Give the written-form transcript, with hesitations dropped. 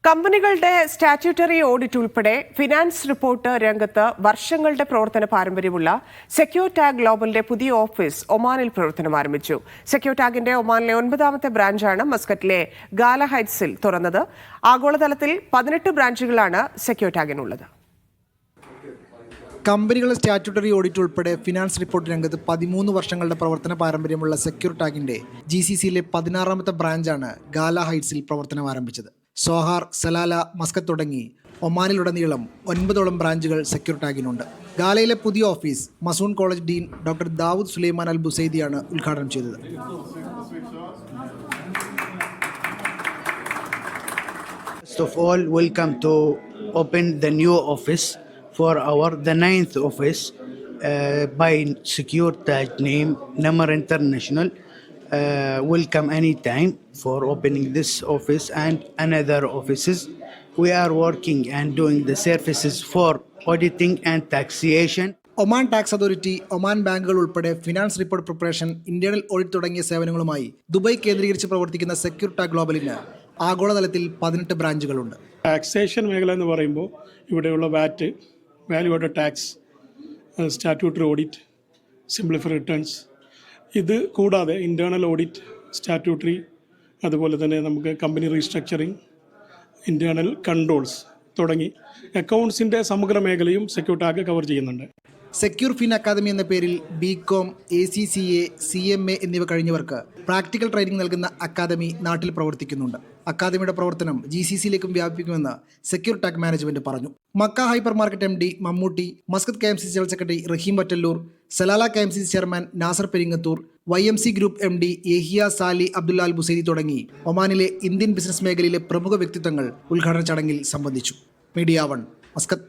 കമ്പനികളുടെ statutory audit ഉൾപ്പെടെ finance report രംഗത്ത് വർഷങ്ങളുടെ പ്രവർത്തന പാരമ്പര്യമുള്ള സെക്യൂർടാഗ് ഗ്ലോബലിന്റെ പുതിയ ഓഫീസ് ഒമാനിൽ പ്രവർത്തനം ആരംഭിച്ചു. സെക്യൂർടാഗിന്റെ ഒമാനിലെ 9ാമത്തെ ബ്രാഞ്ചാണ് മസ്കറ്റിലെ ഗാല ഹൈറ്റ്സിൽ തുറന്നത്. ആഗോളതലത്തിൽ 18 ബ്രാഞ്ചുകളാണ് സെക്യൂർടാഗിനുള്ളത്. കമ്പനികളുടെ സ്റ്റാറ്റ്യൂട്ടറി ഓഡിറ്റ് ഉൾപ്പെടെ ഫിനാൻസ് റിപ്പോർട്ട് രംഗത്ത് 13 വർഷങ്ങളുടെ പ്രവർത്തന പാരമ്പര്യമുള്ള സെക്യൂർടാഗിന്റെ GCCയിലെ 16ാമത്തെ ബ്രാഞ്ചാണ് ഗാല ഹൈറ്റ്സിൽ പ്രവർത്തനം ആരംഭിച്ചത്. സോഹാർ, സലാല, മസ്കത്ത് തുടങ്ങി ഒമാനിലുടനീളം 9ഓളം ബ്രാഞ്ചുകൾ സെക്യൂർടാഗിനുണ്ട്. ഗാലയിലെ പുതിയ office Mazoon college dean doctor Dawood Sulaiman Al ബുസൈദിയാണ് ഉദ്ഘാടനം ചെയ്തത്. First of all, welcome to open the new office for the 9th office by SecurTag name Namar International. Welcome anytime for opening this office and another offices. We are working and doing the services for auditing and taxation. Oman tax authority, Oman ബാങ്കുകൾ ഉൾപ്പെടെ finance report preparation, internal audit തുടങ്ങിയ സേവനങ്ങളുമായി Dubai കേന്ദ്രീകരിച്ച് പ്രവർത്തിക്കുന്ന സെക്യൂർടാഗ് ഗ്ലോബലിന് ആഗോളതലത്തിൽ 18 ബ്രാഞ്ചുകളുണ്ട്. Taxation മേഖല എന്ന് പറയുമ്പോൾ ഇവിടെയുള്ള VAT, value added tax, statutory audit, simplified returns, ഇത് കൂടാതെ ഇൻറ്റേർണൽ ഓഡിറ്റ്, സ്റ്റാറ്റ്യൂട്ടറി, അതുപോലെ തന്നെ നമുക്ക് കമ്പനി റീസ്ട്രക്ചറിങ്, ഇൻറ്റേർണൽ കൺട്രോൾസ് തുടങ്ങി അക്കൗണ്ട്സിൻ്റെ സമഗ്ര മേഖലയും സെക്യൂർടാഗ് കവർ ചെയ്യുന്നുണ്ട്. സെക്യൂർ ഫിൻ അക്കാദമി എന്ന പേരിൽ BCom, ACCA, CMA എന്നിവ കഴിഞ്ഞവർക്ക് പ്രാക്ടിക്കൽ ട്രെയിനിങ് നൽകുന്ന അക്കാദമി നാട്ടിൽ പ്രവർത്തിക്കുന്നുണ്ട്. അക്കാദമിയുടെ പ്രവർത്തനം GCCയിലേക്കും വ്യാപിപ്പിക്കുമെന്ന് സെക്യൂർടാഗ് മാനേജ്മെന്റ് പറഞ്ഞു. Makka hyper market MD Mammootty, Muscat KMCC general secretary Raheem Vattalloor, Salalah KMCC chairman Nasar Peringathur, YMC group MD Yahya Sali Abdullah Al Busaidi തുടങ്ങി ഒമാനിലെ ഇന്ത്യൻ ബിസിനസ് മേഖലയിലെ പ്രമുഖ വ്യക്തിത്വങ്ങൾ ഉദ്ഘാടന ചടങ്ങിൽ സംബന്ധിച്ചു. Media 1 Muscat.